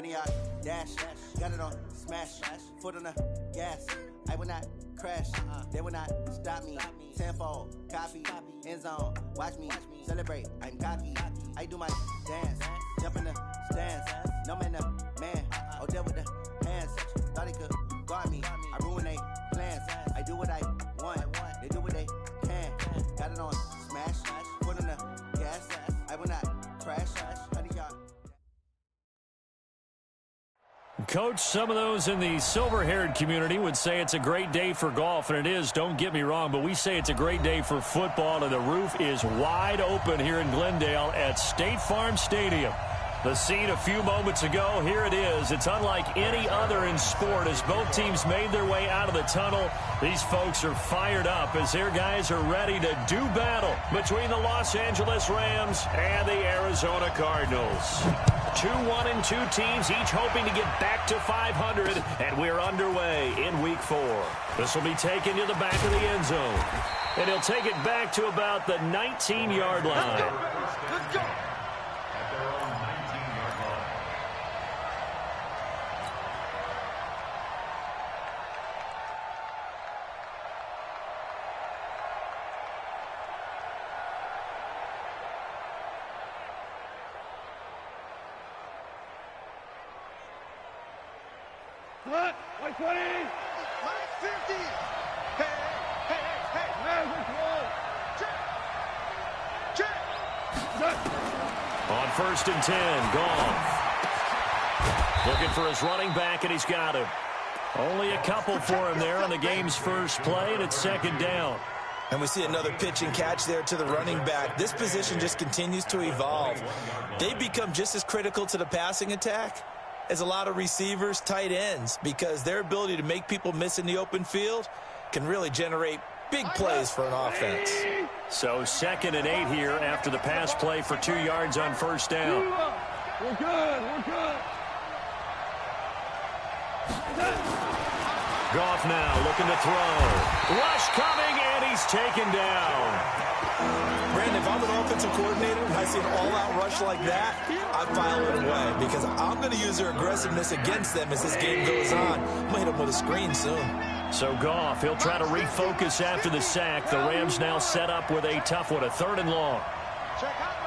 100-yard dash. Got it on smash. Foot on the gas. I will not crash. They will not stop me. Tenfold, copy, end zone. Watch me celebrate. I'm cocky. I do my dance. Jump in the stands. No man, man. Oh, there with the hands. Thought he could guard me. I ruin they plans. I do what I want. They do what they can. Got it on smash. Foot on the gas. I will not crash. 100-yard. Coach, some of those in the silver-haired community would say it's a great day for golf, and it is, don't get me wrong, but we say it's a great day for football, and the roof is wide open here in Glendale at State Farm Stadium. The scene a few moments ago, here it is. It's unlike any other in sport as both teams made their way out of the tunnel. These folks are fired up as their guys are ready to do battle between the Los Angeles Rams and the Arizona Cardinals. 2-1-2 teams, each hoping to get back to 500, and we're underway in Week 4. This will be taken to the back of the end zone, and he'll take it back to about the 19-yard line. Let's go. What? 120? Mike 50. Hey. Man, which one? Check. On 1st and 10, Goff. Looking for his running back, and he's got him. Only a couple for him there on the game's first play, and it's 2nd down. And we see another pitch and catch there to the running back. This position just continues to evolve. They become just as critical to the passing attack as a lot of receivers, tight ends, because their ability to make people miss in the open field can really generate big plays for an offense. So 2nd and 8 here after the pass play for 2 yards on 1st down. We're good. Goff now looking to throw. Rush coming, and he's taken down. Brandon, if I'm an offensive coordinator and I see an all-out rush like that, I file it away because I'm going to use their aggressiveness against them as this game goes on. I'm going to hit them with a screen soon. So Goff, he'll try to refocus after the sack. The Rams now set up with a tough one, a 3rd and long. Check out.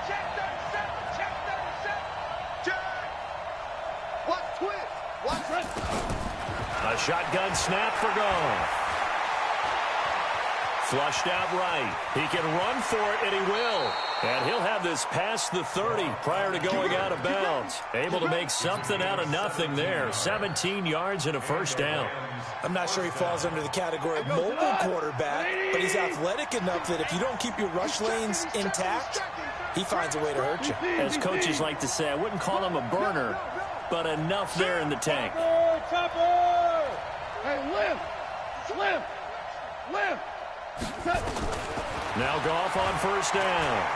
Check 37. Check. What twist? A shotgun snap for Goff. Flushed out right. He can run for it, and he will. And he'll have this past the 30 prior to going out of bounds. Able to make something out of nothing there. 17 yards and a 1st down. I'm not sure he falls under the category of mobile quarterback, but he's athletic enough that if you don't keep your rush lanes intact, he finds a way to hurt you. As coaches like to say, I wouldn't call him a burner, but enough there in the tank. Chopper! Hey, lift! Now Goff on 1st down.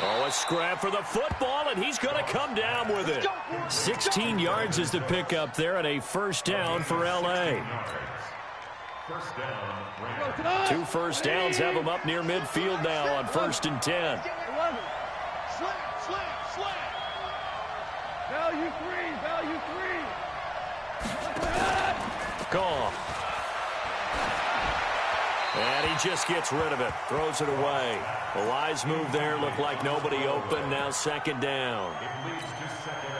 Oh, a scrap for the football, and he's going to come down with it. 16 yards is the pickup there, and a 1st down for L.A. 2 1st downs have him up near midfield now on 1st and 10. Slam. Value three. Goff. And he just gets rid of it. Throws it away. A wise move there. Looked like nobody open. Now 2nd down.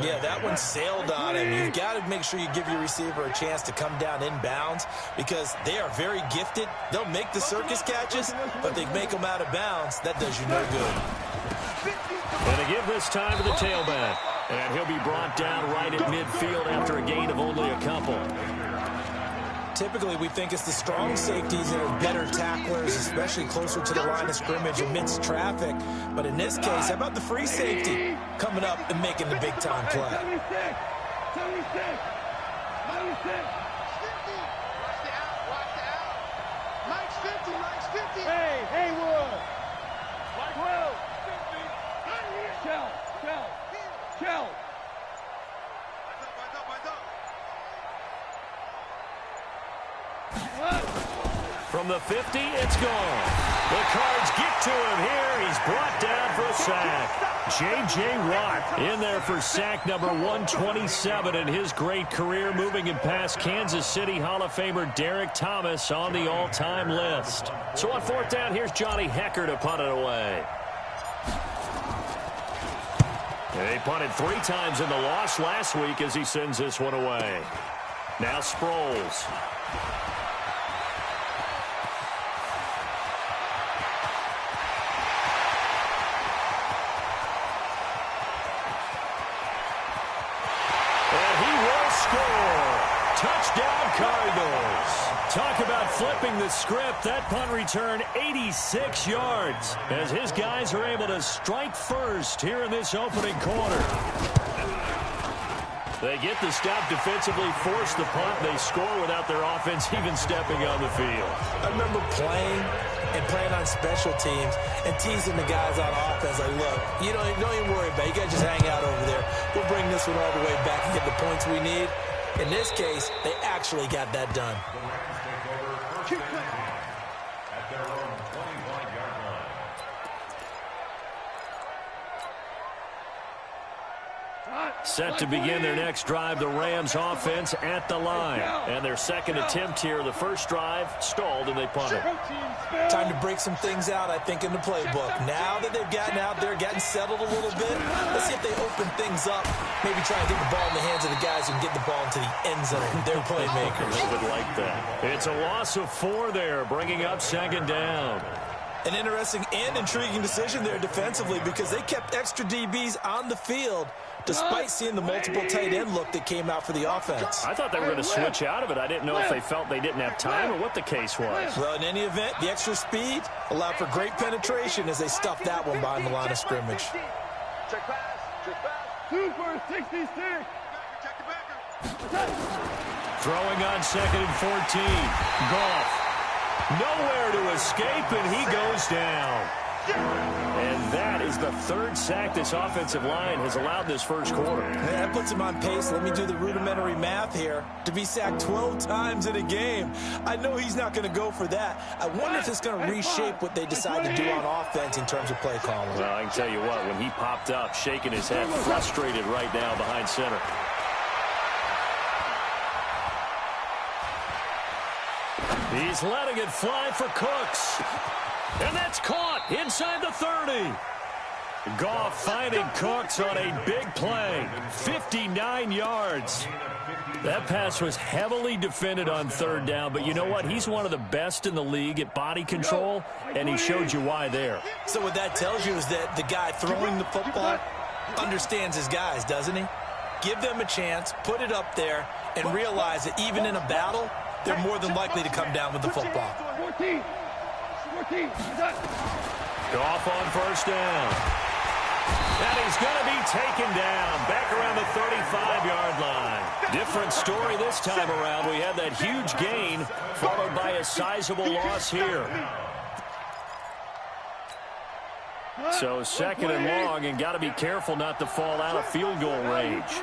Yeah, that one sailed on him. You've got to make sure you give your receiver a chance to come down inbounds because they are very gifted. They'll make the circus catches, but they make them out of bounds. That does you no good. And a give this time to the tailback. And he'll be brought down right at midfield after a gain of only a couple. Typically, we think it's the strong safeties that are better tacklers, especially closer to the line of scrimmage amidst traffic. But in this case, how about the free safety coming up and making the big-time play? 76. Watch the out. Mike's 50. Hey, Haywood. 12. Shell. From the 50, it's gone. The Cards get to him here. He's brought down for a sack. J.J. Watt in there for sack number 127 in his great career, moving him past Kansas City Hall of Famer Derek Thomas on the all-time list. So on fourth down, here's Johnny Hecker to punt it away. They punted 3 times in the loss last week as he sends this one away. Now Sproles. And he will score. Touchdown Cardinals. Talk about flipping the script. That punt return 86 yards as his guys are able to strike first here in this opening quarter. They get the stop defensively, force the punt. They score without their offense even stepping on the field. I remember playing on special teams and teasing the guys on offense like, look, you don't even worry about it. You guys just hang out over there. We'll bring this one all the way back and get the points we need. In this case, they actually got that done. At their own 25-yard line. Set to begin their next drive, the Rams offense at the line. And their second attempt here, the first drive stalled and they punted. Time to break some things out, I think, in the playbook. Now that they've gotten out there, gotten settled a little bit, let's see if they open things up. Maybe try and get the ball in the hands of the guys who can get the ball into the end zone. They're playmakers. They would like that. It's a loss of 4 there, bringing up second down. An interesting and intriguing decision there defensively because they kept extra DBs on the field despite seeing the multiple tight end look that came out for the offense. I thought they were going to switch out of it. I didn't know if they felt they didn't have time or what the case was. Well, in any event, the extra speed allowed for great penetration as they stuffed that one behind the line of scrimmage. Check pass. Check pass. 2 for 66. Check the backer. Throwing on second and 14. Goff. Nowhere to escape, and he goes down. And that is the 3rd sack this offensive line has allowed this first quarter. Yeah, that puts him on pace. Let me do the rudimentary math here. To be sacked 12 times in a game. I know he's not going to go for that. I wonder if it's going to reshape what they decide to do on offense in terms of play calling. Well, I can tell you what, when he popped up, shaking his head, frustrated right now behind center. He's letting it fly for Cooks. And that's caught inside the 30. Goff finding Cooks on a big play. 59 yards. That pass was heavily defended on 3rd down, but you know what? He's one of the best in the league at body control, and he showed you why there. So what that tells you is that the guy throwing the football understands his guys, doesn't he? Give them a chance, put it up there, and realize that even in a battle, they're more than likely to come down with the football. 14. Goff on first down. And he's going to be taken down back around the 35-yard line. Different story this time around. We had that huge gain followed by a sizable loss here. So second and long, and got to be careful not to fall out of field goal range.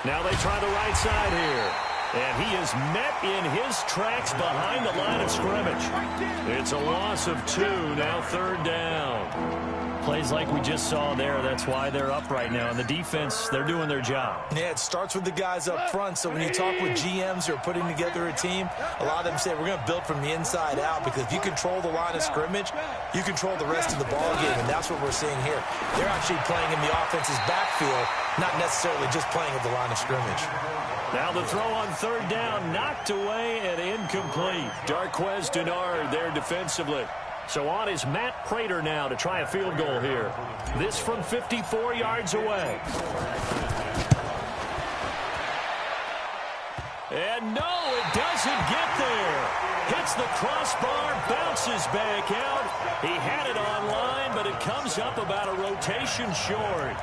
Now they try the right side here. And he is met in his tracks behind the line of scrimmage. It's a loss of 2, now 3rd down. Plays like we just saw there, that's why they're up right now. And the defense, they're doing their job. Yeah, it starts with the guys up front. So when you talk with GMs who are putting together a team, a lot of them say we're going to build from the inside out because if you control the line of scrimmage, you control the rest of the ball game, and that's what we're seeing here. They're actually playing in the offense's backfield, not necessarily just playing at the line of scrimmage. Now the throw on 3rd down, knocked away and incomplete. Darquez Denard there defensively. So on is Matt Prater now to try a field goal here. This from 54 yards away. And no, it doesn't get there. Hits the crossbar, bounces back out. He had it online, but it comes up about a rotation short.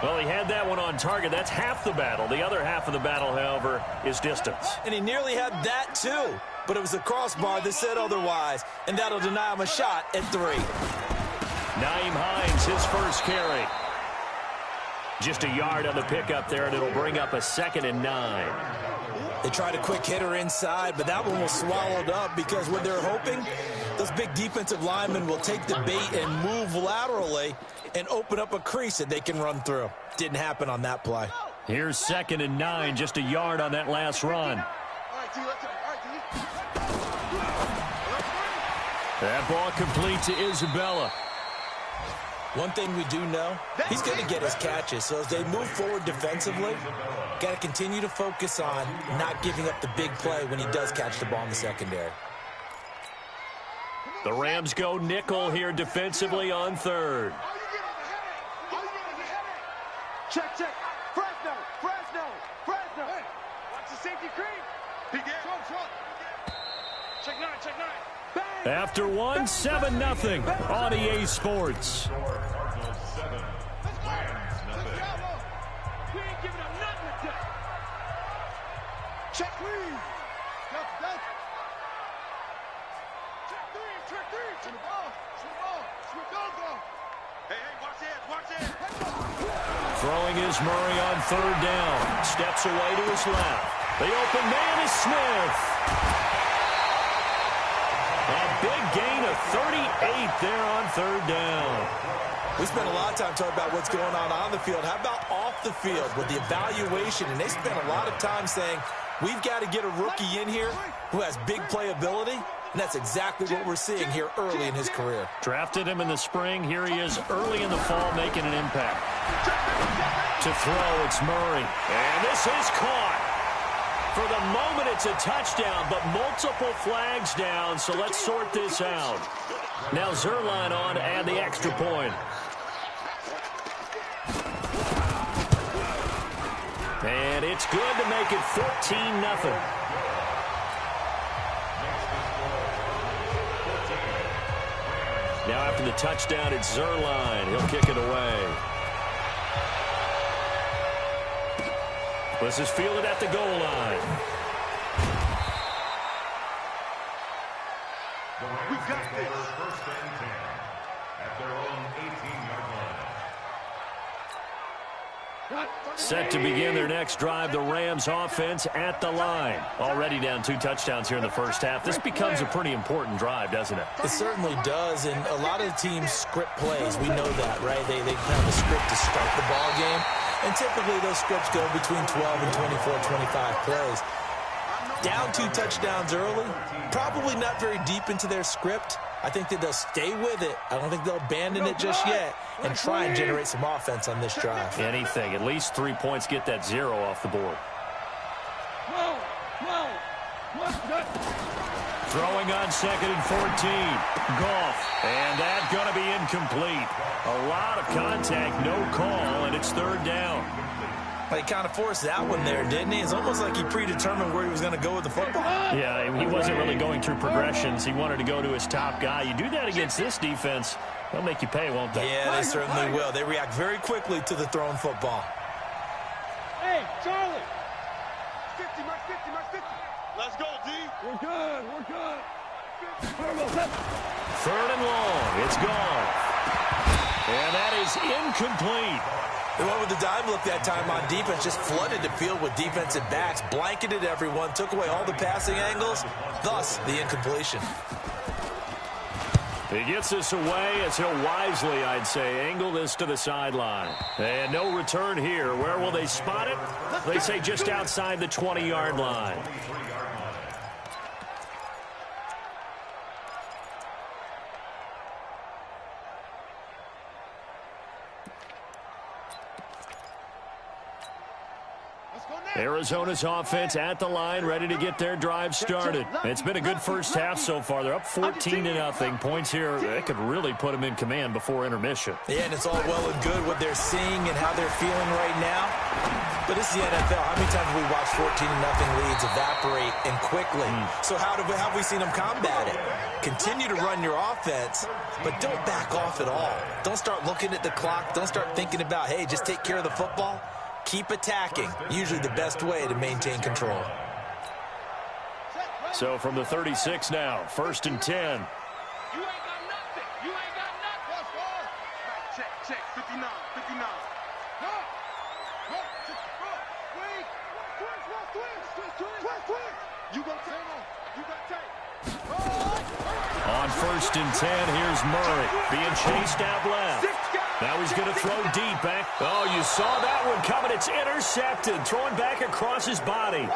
Well, he had that one on target. That's half the battle. The other half of the battle, however, is distance. And he nearly had that, too. But it was the crossbar that said otherwise, and that'll deny him a shot at 3. Nyheim Hines, his first carry. Just a yard on the pickup there, and it'll bring up a 2nd and 9. They tried a quick hitter inside, but that one was swallowed up because what they're hoping, those big defensive linemen will take the bait and move laterally and open up a crease that they can run through. Didn't happen on that play. Here's 2nd and 9, just a yard on that last run. That ball complete to Isabella. One thing we do know, he's going to get his catches. So as they move forward defensively, got to continue to focus on not giving up the big play when he does catch the ball in the secondary. The Rams go nickel here defensively on 3rd. Check, check. Fresno, Fresno, Fresno. Hey, watch the safety creep. Big air. Check 9, check 9. Bang. After one, 7-0 on EA Sports. Cardinals 7, Rams nothing. We ain't giving up nothing today. Check 3. Delta. Check 3, check 3. To the ball, go. Hey, watch it. Throwing is Murray on 3rd down. Steps away to his left. The open man is Smith. A big gain of 38 there on 3rd down. We spent a lot of time talking about what's going on the field. How about off the field with the evaluation? And they spent a lot of time saying, we've got to get a rookie in here who has big playability. And that's exactly what we're seeing here early in his career. Drafted him in the spring. Here he is early in the fall making an impact. To throw, it's Murray. And this is caught. For the moment, it's a touchdown, but multiple flags down, so let's sort this out. Now Zerline on to add the extra point. And it's good to make it 14-0. Now after the touchdown, it's Zerline. He'll kick it away. This is fielded at the goal line. We got this. 1st and 10 at their own 18-yard line. Set to begin their next drive, the Rams offense at the line. Already down 2 touchdowns here in the first half. This becomes a pretty important drive, doesn't it? It certainly does, and a lot of the teams script plays. We know that, right? They have a script to start the ball game, and typically those scripts go between 12 and 24, 25 plays. Down 2 touchdowns early, probably not very deep into their script. I think that they'll stay with it. I don't think they'll abandon it just yet and try and generate some offense on this drive. Anything. At least 3 points, get that 0 off the board. Throwing on 2nd and 14. Goff. And that's going to be incomplete. A lot of contact, no call, and it's 3rd down. He kind of forced that one there, didn't he? It's almost like he predetermined where he was going to go with the football. Yeah, he wasn't really going through progressions. He wanted to go to his top guy. You do that against this defense, they'll make you pay, won't they? Yeah, they certainly will. They react very quickly to the thrown football. Hey, Charlie. 50, mark 50, mark 50. Let's go, D. We're good. 3rd and long. It's gone. And that is incomplete. They went with the dime look that time on defense, just flooded the field with defensive backs, blanketed everyone, took away all the passing angles, thus the incompletion. He gets this away as he'll wisely, I'd say, angle this to the sideline. And no return here. Where will they spot it? They say just outside the 20-yard line. Arizona's offense at the line, ready to get their drive started. It's been a good first half so far. They're up 14-0. Points here, they could really put them in command before intermission. Yeah, and it's all well and good what they're seeing and how they're feeling right now. But this is the NFL. How many times have we watched 14-0 leads evaporate and quickly? So how have we seen them combat it? Continue to run your offense, but don't back off at all. Don't start looking at the clock. Don't start thinking about, hey, just take care of the football. Keep attacking. Usually the best way to maintain control. So from the 36 now, 1st and 10. You ain't got nothing. You ain't got nothing. Check. 59. Twist. You go take. You got take. On 1st and 10, here's Murray being chased out left. Now he's going to throw deep back. Oh, you saw that one coming. It's intercepted. Throwing back across his body.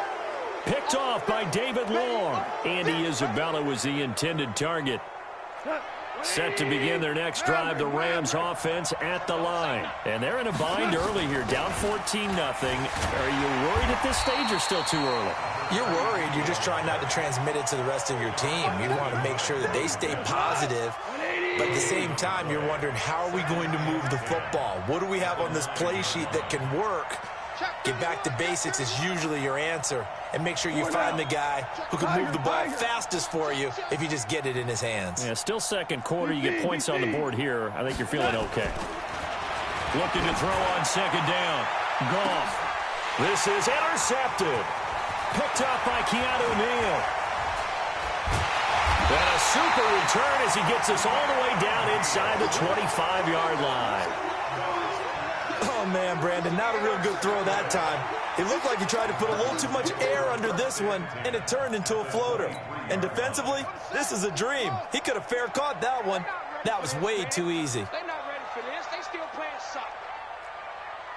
Picked off by David Long. Andy Isabella was the intended target. Set to begin their next drive, the Rams offense at the line. And they're in a bind early here, down 14-0. Are you worried at this stage or still too early? You're worried. You're just trying not to transmit it to the rest of your team. You want to make sure that they stay positive. But at the same time, you're wondering, how are we going to move the football? What do we have on this play sheet that can work? Get back to basics is usually your answer. And make sure you find the guy who can move the ball fastest for you if you just get it in his hands. Yeah, still second quarter. You get points on the board here. I think you're feeling okay. Looking to throw on second down. Goff. This is intercepted. Picked up by Keanu Neal. And a super return as he gets us all the way down inside the 25-yard line. Oh, man, Brandon, not a real good throw that time. It looked like he tried to put a little too much air under this one, and it turned into a floater. And defensively, this is a dream. He could have fair caught that one. That was way too easy. They're not ready for this. They still playing soccer.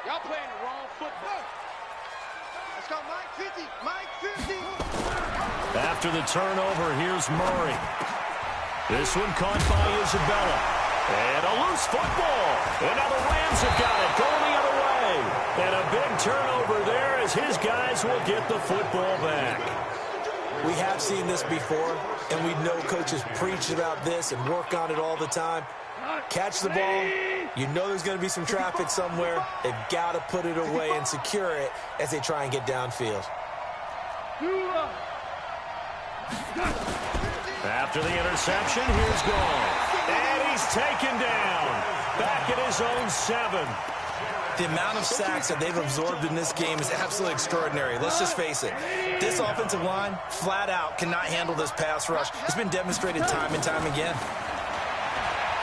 Y'all playing the wrong football. Let's go, Mike 50. Mike 50. After the turnover, here's Murray. This one caught by Isabella. And a loose football. And now the Rams have got it going the other way. And a big turnover there as his guys will get the football back. We have seen this before, and we know coaches preach about this and work on it all the time. Catch the ball. You know there's going to be some traffic somewhere. They've got to put it away and secure it as they try and get downfield. After the interception, here's Goff. And he's taken down. Back at his own 7. The amount of sacks that they've absorbed in this game is absolutely extraordinary. Let's just face it. This offensive line, flat out, cannot handle this pass rush. It's been demonstrated time and time again.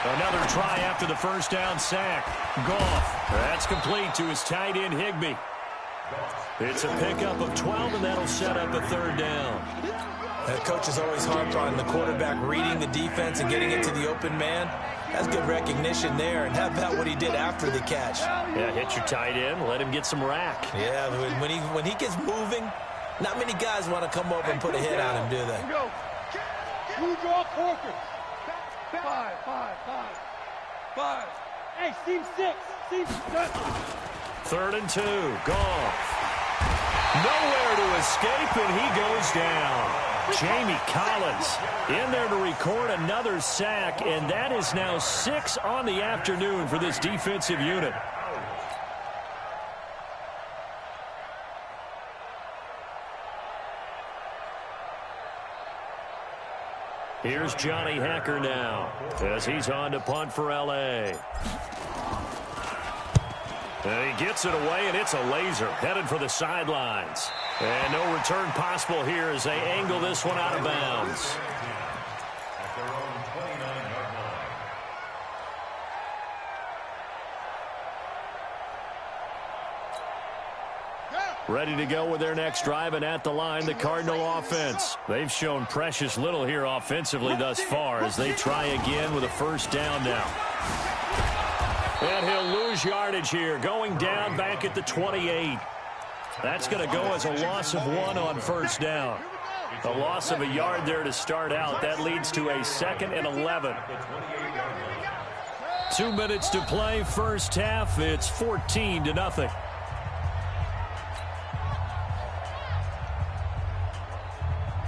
Another try after the first down sack. Goff. That's complete to his tight end, Higbee. It's a pickup of 12, and that'll set up a third down. The coach has always harped on the quarterback reading the defense and getting it to the open man. That's good recognition there. And how about what he did after the catch? Yeah, hit your tight end, let him get some rack. Yeah, when he gets moving, not many guys want to come over and put a hit on him, do they? Who draw Corker? 5. Hey, seam 6. Seam 6. 3rd and 2. Goff. Nowhere to escape, and he goes down. Jamie Collins in there to record another sack, and that is now 6 on the afternoon for this defensive unit. Here's Johnny Hacker now as he's on to punt for L.A. And he gets it away, and it's a laser headed for the sidelines. And no return possible here as they angle this one out of bounds. At their own 29-yard line. Ready to go with their next drive, and at the line, the Cardinal offense. They've shown precious little here offensively thus far as they try again with a first down now. And he'll lose yardage here, going down back at the 28. That's going to go as a loss of 1 on first down. A loss of a yard there to start out. That leads to a 2nd and 11. 2 minutes to play, first half. It's 14-0.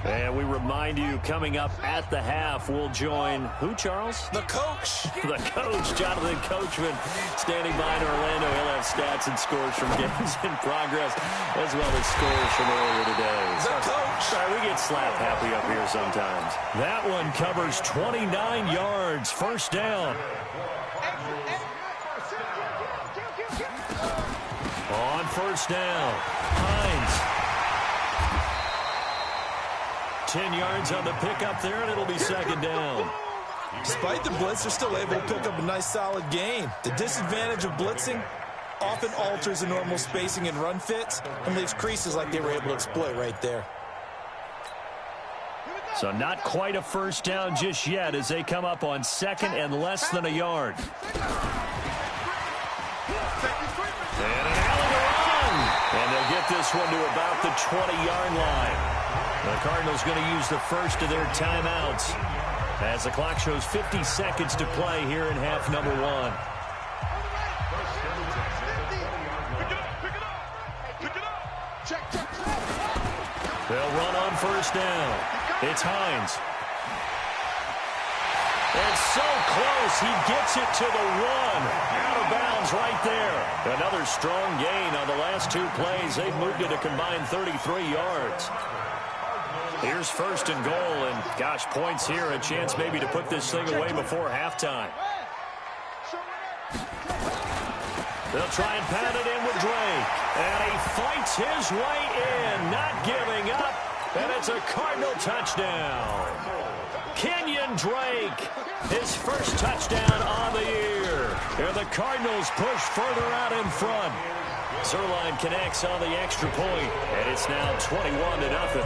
And we remind you, coming up at the half, we'll join who, Charles? The coach. The coach, Jonathan Coachman, standing by in Orlando. He'll have stats and scores from games in progress, as well as scores from earlier today. The coach. Sorry, we get slap happy up here sometimes. That one covers 29 yards, first down. On first down, Hines. 10 yards on the pickup there, and it'll be second down. Despite the blitz, they're still able to pick up a nice solid gain. The disadvantage of blitzing, often alters the normal spacing and run fits and leaves creases like they were able to exploit right there. So not quite a first down just yet as they come up on second and less than a yard. And an alley to run. And they'll get this one to about the 20-yard line. The Cardinals going to use the first of their timeouts as the clock shows 50 seconds to play here in half number 1. They'll run on first down. It's Hines. It's so close. He gets it to the 1. Out of bounds right there. Another strong gain on the last 2 plays. They've moved it a combined 33 yards. Here's first and goal, and gosh, points here. A chance maybe to put this thing away before halftime. They'll try and pound it in with Drake. And he fights his way in, not giving up. And it's a Cardinal touchdown. Kenyon Drake, his first touchdown on the year. And the Cardinals push further out in front. Zerline connects on the extra point, and it's now 21-0.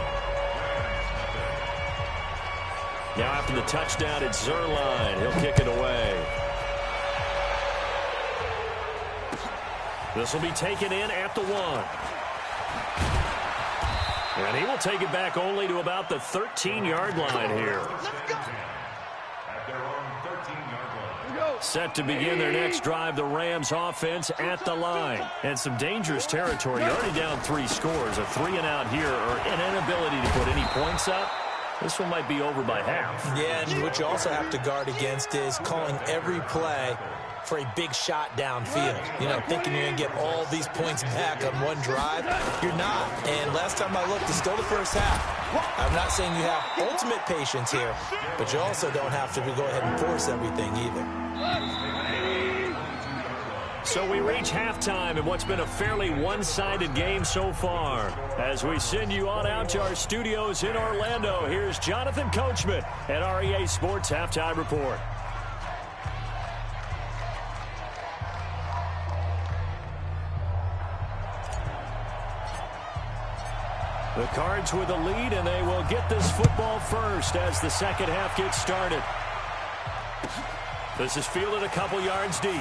Now after the touchdown, it's Zerline. He'll kick it away. This will be taken in at the 1. And he will take it back only to about the 13-yard line here. Set to begin their next drive, the Rams offense at the line. And some dangerous territory. You're already down 3 scores. A 3-and-out here or an inability to put any points up. This one might be over by half. Yeah, and what you also have to guard against is calling every play for a big shot downfield. You know, thinking you're going to get all these points back on one drive. You're not. And last time I looked, it's still the first half. I'm not saying you have ultimate patience here, but you also don't have to go ahead and force everything either. So we reach halftime in what's been a fairly one-sided game so far. As we send you on out to our studios in Orlando, here's Jonathan Coachman at REA Sports Halftime Report. The Cards with a lead, and they will get this football first as the second half gets started. This is fielded a couple yards deep.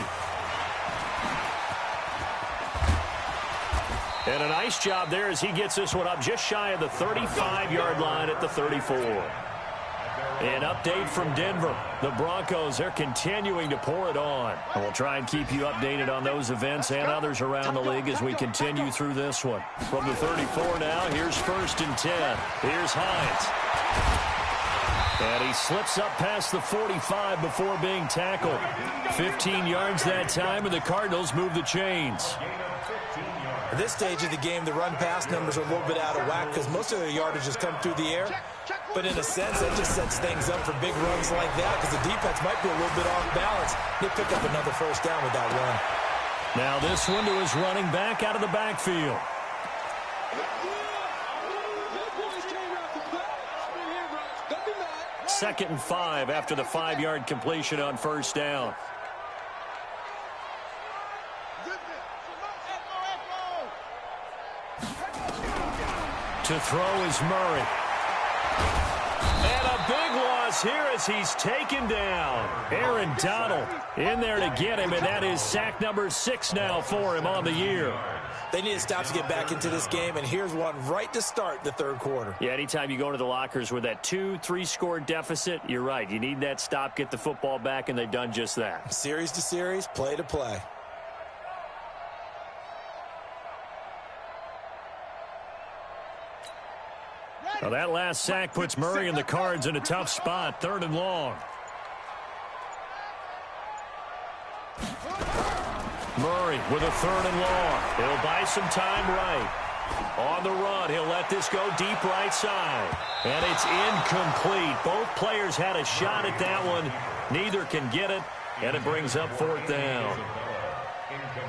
And a nice job there as he gets this one up just shy of the 35-yard line at the 34. An update from Denver. The Broncos, they're continuing to pour it on. And we'll try and keep you updated on those events and others around the league as we continue through this one. From the 34 now, here's first and 10. Here's Hines. And he slips up past the 45 before being tackled. 15 yards that time, and the Cardinals move the chains. At this stage of the game, the run-pass numbers are a little bit out of whack because most of their yardage has come through the air. But in a sense, that just sets things up for big runs like that because the defense might be a little bit off balance. They pick up another first down with that run. Now this one to his running back out of the backfield. Second and 5 after the 5-yard completion on first down. To throw is Murray. And a big loss here as he's taken down. Aaron Donald in there to get him, and that is sack number 6 now for him on the year. They need to stop to get back into this game, and here's one right to start the third quarter. Yeah, anytime you go to the lockers with that 2-3 score deficit, you're right. You need that stop, get the football back, and they've done just that. Series to series, play to play. Now that last sack puts Murray and the Cards in a tough spot, 3rd and long. Murray with a 3rd and long. He'll buy some time right. On the run, he'll let this go deep right side. And it's incomplete. Both players had a shot at that one. Neither can get it, and it brings up 4th down.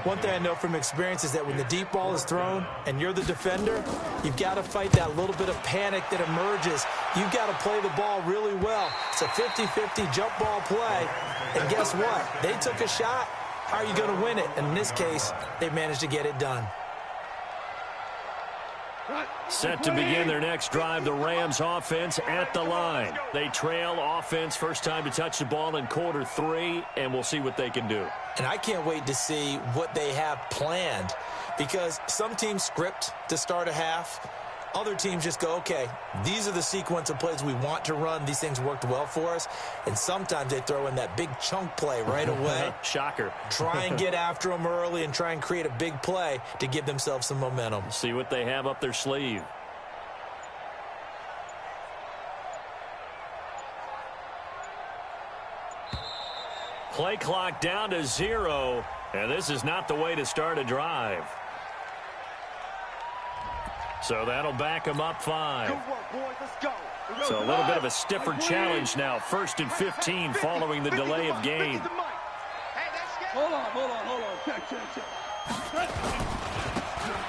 One thing I know from experience is that when the deep ball is thrown and you're the defender, you've got to fight that little bit of panic that emerges. You've got to play the ball really well. It's a 50-50 jump ball play. And guess what? They took a shot. how are you going to win it? And in this case, they've managed to get it done. Set to begin their next drive, the Rams offense at the line. They trail offense, first time to touch the ball in quarter 3, and we'll see what they can do. And I can't wait to see what they have planned, because some teams script to start a half. Other teams just go, okay, these are the sequence of plays we want to run. These things worked well for us. And sometimes they throw in that big chunk play right away. Shocker. Try and get after them early and try and create a big play to give themselves some momentum. See what they have up their sleeve. Play clock down to 0, and this is not the way to start a drive. So that'll back them up 5. Good work, boys. Let's go. So a little bit of a stiffer challenge now. 1st and 15 following the delay of game. Hold on. Check.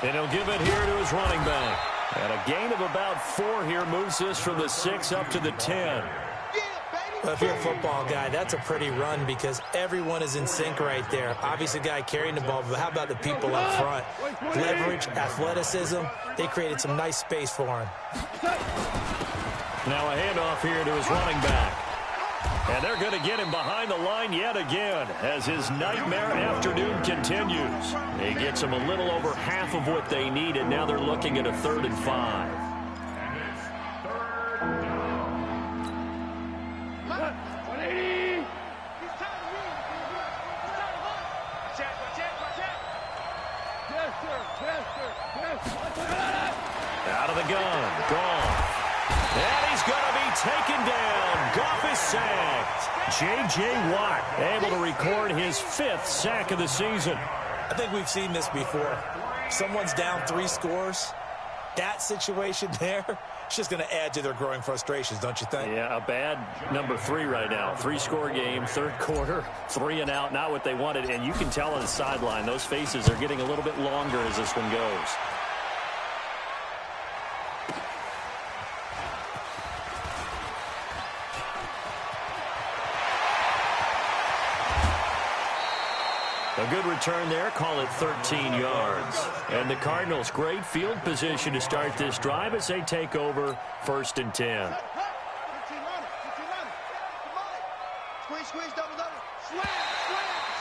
And he'll give it here to his running back. And a gain of about 4 here moves this from the 6 up to the 10. Well, if you're a football guy, that's a pretty run because everyone is in sync right there. Obviously, the guy carrying the ball, but how about the people up front? Leverage, athleticism, they created some nice space for him. Now a handoff here to his running back. And they're going to get him behind the line yet again as his nightmare afternoon continues. He gets them a little over half of what they needed. Now they're looking at a 3rd and 5. Out of the gun, Goff. And he's going to be taken down. Goff is sacked. J.J. Watt able to record his 5th sack of the season. I think we've seen this before. Someone's down 3 scores. That situation there, it's just going to add to their growing frustrations, don't you think? Yeah, a bad number 3 right now. 3-score game, 3rd quarter, 3 and out, not what they wanted. And you can tell on the sideline, those faces are getting a little bit longer as this one goes. A good return there, call it 13 yards. And the Cardinals, great field position to start this drive as they take over 1st and 10.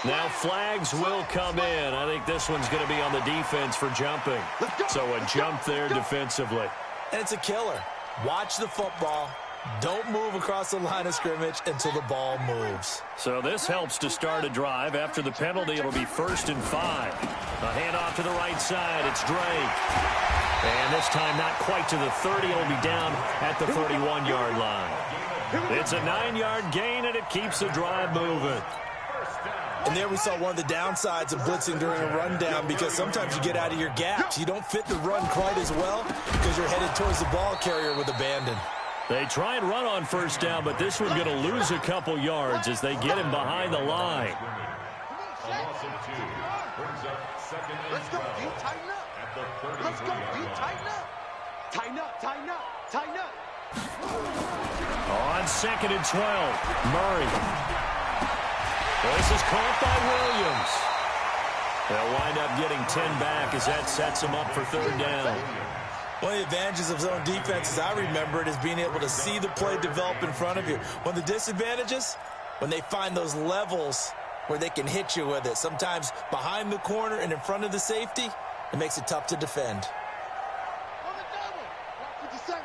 Now flags will come in. I think this one's going to be on the defense for jumping. So a jump there defensively. And it's a killer. Watch the football. Don't move across the line of scrimmage until the ball moves. So this helps to start a drive. After the penalty, it'll be 1st and 5. A handoff to the right side. It's Drake. And this time not quite to the 30. It'll be down at the 31-yard line. It's a 9-yard gain, and it keeps the drive moving. And there we saw one of the downsides of blitzing during a rundown because sometimes you get out of your gaps. You don't fit the run quite as well because you're headed towards the ball carrier with abandon. They try and run on 1st down, but this one's going to lose a couple yards as they get him behind the line. A loss of 2 brings up 2nd and Let's go, 12 D. Tighten up. at the 32-yard Let's go, D. line. Tighten up. Tighten up. On 2nd and 12, Murray. This is caught by Williams. They'll wind up getting 10 back as that sets them up for 3rd down. One of the advantages of zone defense, as I remember it, is being able to see the play develop in front of you. One of the disadvantages, when they find those levels where they can hit you with it. Sometimes behind the corner and in front of the safety, it makes it tough to defend. On the double. 57.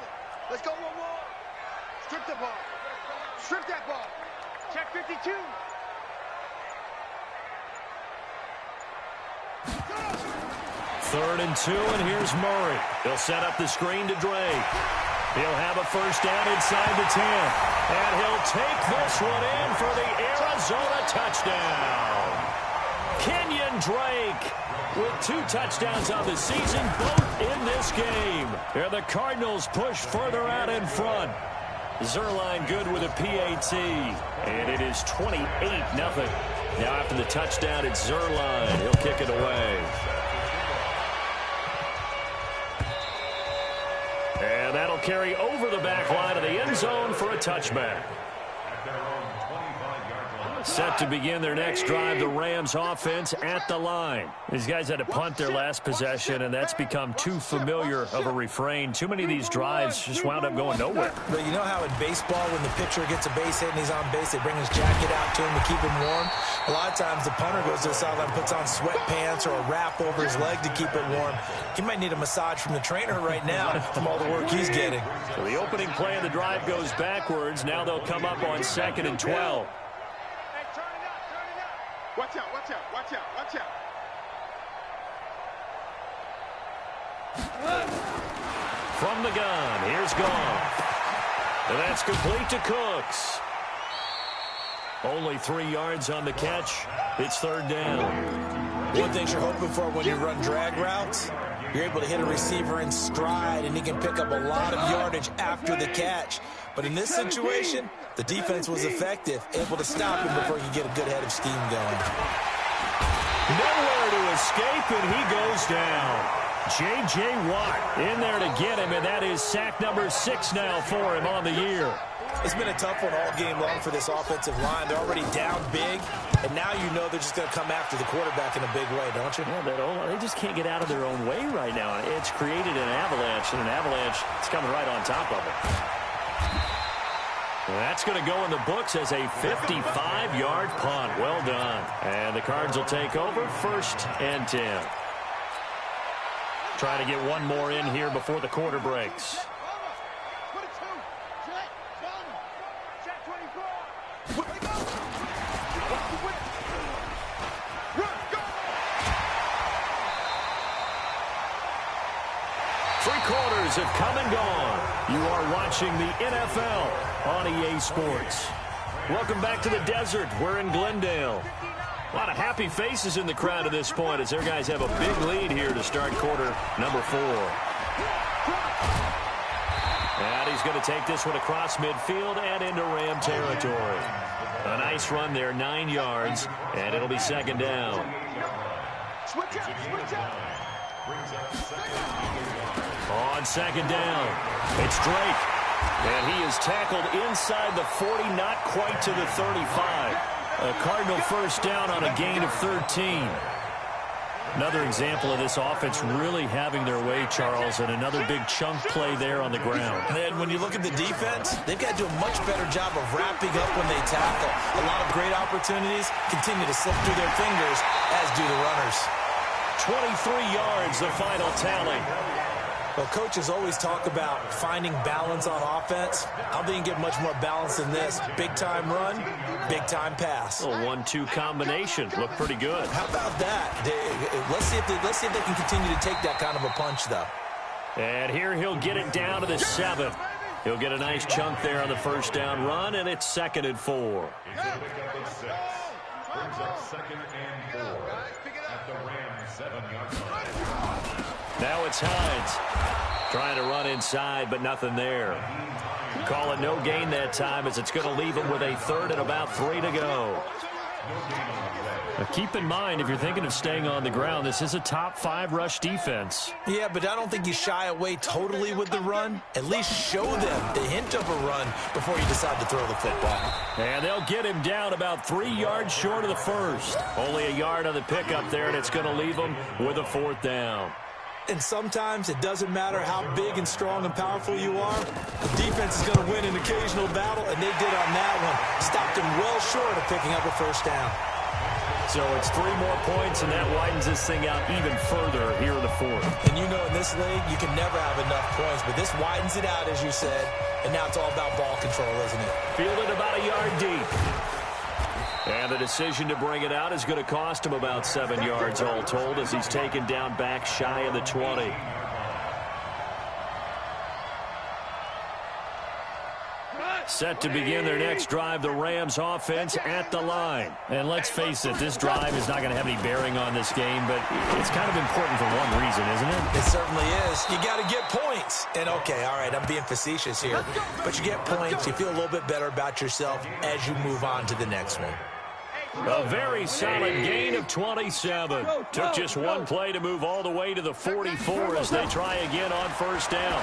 Let's go one more. Strip the ball. Strip that ball. Check 52. 3rd and 2, and here's Murray. He'll set up the screen to Drake. He'll have a 1st down inside the 10. And he'll take this one in for the Arizona touchdown. Kenyon Drake with 2 touchdowns on the season, both in this game. And the Cardinals push further out in front. Zerline good with a PAT. And it is 28-0. Now after the touchdown, it's Zerline. He'll kick it away. And that'll carry over the back line of the end zone for a touchback. At their own 25-yard line. Set to begin their next drive, the Rams offense at the line. These guys had to punt their last possession, and that's become too familiar of a refrain. Too many of these drives just wound up going nowhere. But you know how in baseball, when the pitcher gets a base hit and he's on base, they bring his jacket out to him to keep him warm? A lot of times the punter goes to the sideline, puts on sweatpants or a wrap over his leg to keep it warm. He might need a massage from the trainer right now from all the work he's getting. So the opening play of the drive goes backwards. Now they'll come up on 2nd and 12. Watch out, watch out, watch out, watch out. From the gun, here's Goff. And that's complete to Cooks. Only 3 yards on the catch. It's 3rd down. One thing you're hoping for when you run drag routes, you're able to hit a receiver in stride, and he can pick up a lot of yardage after the catch. But in this situation, the defense was effective, able to stop him before he could get a good head of steam going. Nowhere to escape, and he goes down. J.J. Watt in there to get him, and that is sack number 6 now for him on the year. It's been a tough one all game long for this offensive line. They're already down big, and now you know they're just going to come after the quarterback in a big way, don't you? Yeah, they just can't get out of their own way right now. It's created an avalanche, and an avalanche is coming right on top of it. That's going to go in the books as a 55-yard punt. Well done. And the Cards will take over 1st and 10. Trying to get one more in here before the quarter breaks. Three-quarters have come and gone. You are watching the NFL on EA Sports. Welcome back to the desert. We're in Glendale. A lot of happy faces in the crowd at this point as their guys have a big lead here to start quarter number 4. And he's going to take this one across midfield and into Ram territory. A nice run there, 9 yards, and it'll be 2nd down. On 2nd down, it's Drake. And he is tackled inside the 40, not quite to the 35. A Cardinal 1st down on a gain of 13. Another example of this offense really having their way, Charles, and another big chunk play there on the ground. And when you look at the defense, they've got to do a much better job of wrapping up when they tackle. A lot of great opportunities continue to slip through their fingers, as do the runners. 23 yards, the final tally. Well, coaches always talk about finding balance on offense. I don't think you can get much more balance than this. Big-time run, big-time pass. A 1-2 combination. Looked pretty good. How about that? Let's see if they can continue to take that kind of a punch, though. And here he'll get it down to the 7. He'll get a nice chunk there on the 1st down run, and it's 2nd and 4. Brings up 2nd and 4 at the Rams 7-yard line. Now it's Hines trying to run inside, but nothing there. Call it no gain that time as it's going to leave him with a 3rd and about 3 to go. Now keep in mind, if you're thinking of staying on the ground, this is a top 5 rush defense. Yeah, but I don't think you shy away totally with the run. At least show them the hint of a run before you decide to throw the football. And they'll get him down about 3 yards short of the 1st. Only a yard on the pickup there, and it's going to leave him with a 4th down. And sometimes it doesn't matter how big and strong and powerful you are. The defense is going to win an occasional battle, and they did on that one. Stopped them well short of picking up a 1st down. So it's 3 more points, and that widens this thing out even further here in the 4th. And you know in this league, you can never have enough points, but this widens it out, as you said, and now it's all about ball control, isn't it? Fielded about a yard deep. And the decision to bring it out is going to cost him about 7 yards all told as he's taken down back shy of the 20. Set to begin their next drive, the Rams offense at the line. And let's face it, this drive is not going to have any bearing on this game, but it's kind of important for one reason, isn't it? It certainly is. You got to get points. And okay, all right, I'm being facetious here, but you get points, you feel a little bit better about yourself as you move on to the next one. A very solid gain of 27. Took just one play to move all the way to the 44 as they try again on 1st down.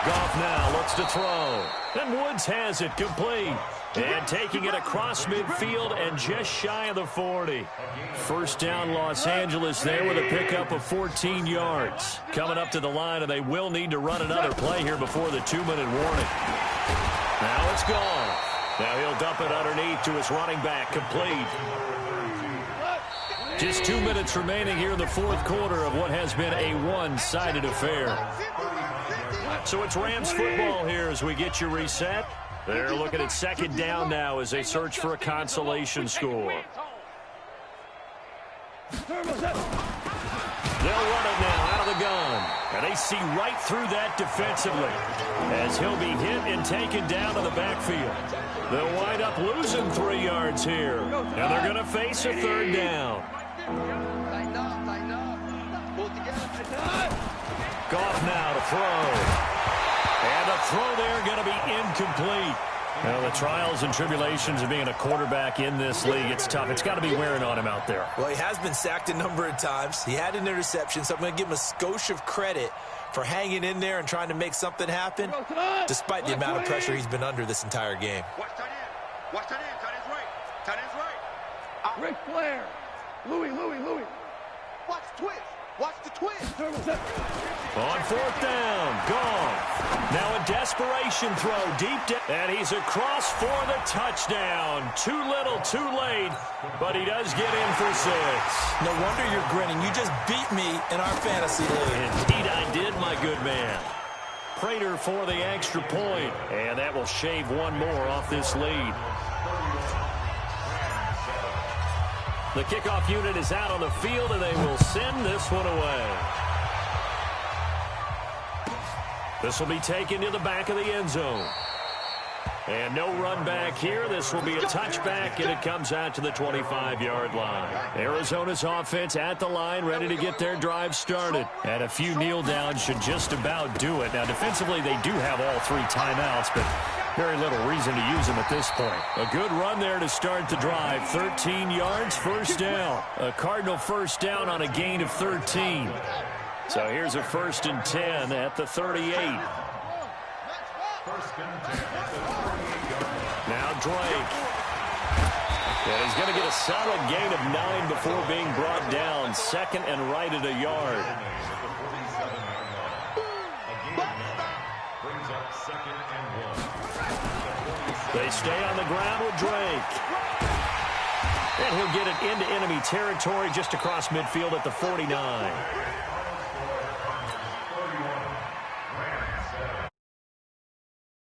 Goff now looks to throw. And Woods has it complete. And taking it across midfield and just shy of the 40. First down, Los Angeles there with a pickup of 14 yards. Coming up to the line, and they will need to run another play here before the 2-minute warning. Now it's gone. Now he'll dump it underneath to his running back, complete. Just 2 minutes remaining here in the fourth quarter of what has been a one-sided affair. So it's Rams football here as we get you reset. They're looking at second down now as they search for a consolation score. They'll run it now out of the gun. And they see right through that defensively as he'll be hit and taken down to the backfield. They'll wind up losing 3 yards here. And they're going to face a third down. Goff now to throw. And a throw there going to be incomplete. Well, the trials and tribulations of being a quarterback in this league, it's tough. It's got to be wearing on him out there. Well, he has been sacked a number of times. He had an interception, so I'm going to give him a skosh of credit for hanging in there and trying to make something happen, despite the amount of pressure he's been under this entire game. Watch tight end. Watch tight end. Tight end's right. Tight end's right. Ric Flair. Louis. Watch the twist. Watch the twist. On fourth down, Goff. Now a desperation throw deep down. And he's across for the touchdown. Too little, too late. But he does get in for 6. No wonder you're grinning. You just beat me in our fantasy league. Indeed I did, my good man. Prater for the extra point. And that will shave one more off this lead. The kickoff unit is out on the field, and they will send this one away. This will be taken to the back of the end zone. And no run back here. This will be a touchback, and it comes out to the 25-yard line. Arizona's offense at the line, ready to get their drive started. And a few kneel downs should just about do it. Now, defensively, they do have all 3 timeouts, but very little reason to use them at this point. A good run there to start the drive. 13 yards, first down. A Cardinal first down on a gain of 13. So here's a 1st and 10 at the 38. Now Drake. And he's going to get a solid gain of 9 before being brought down. 2nd and right at a yard. They stay on the ground with Drake. And he'll get it into enemy territory just across midfield at the 49.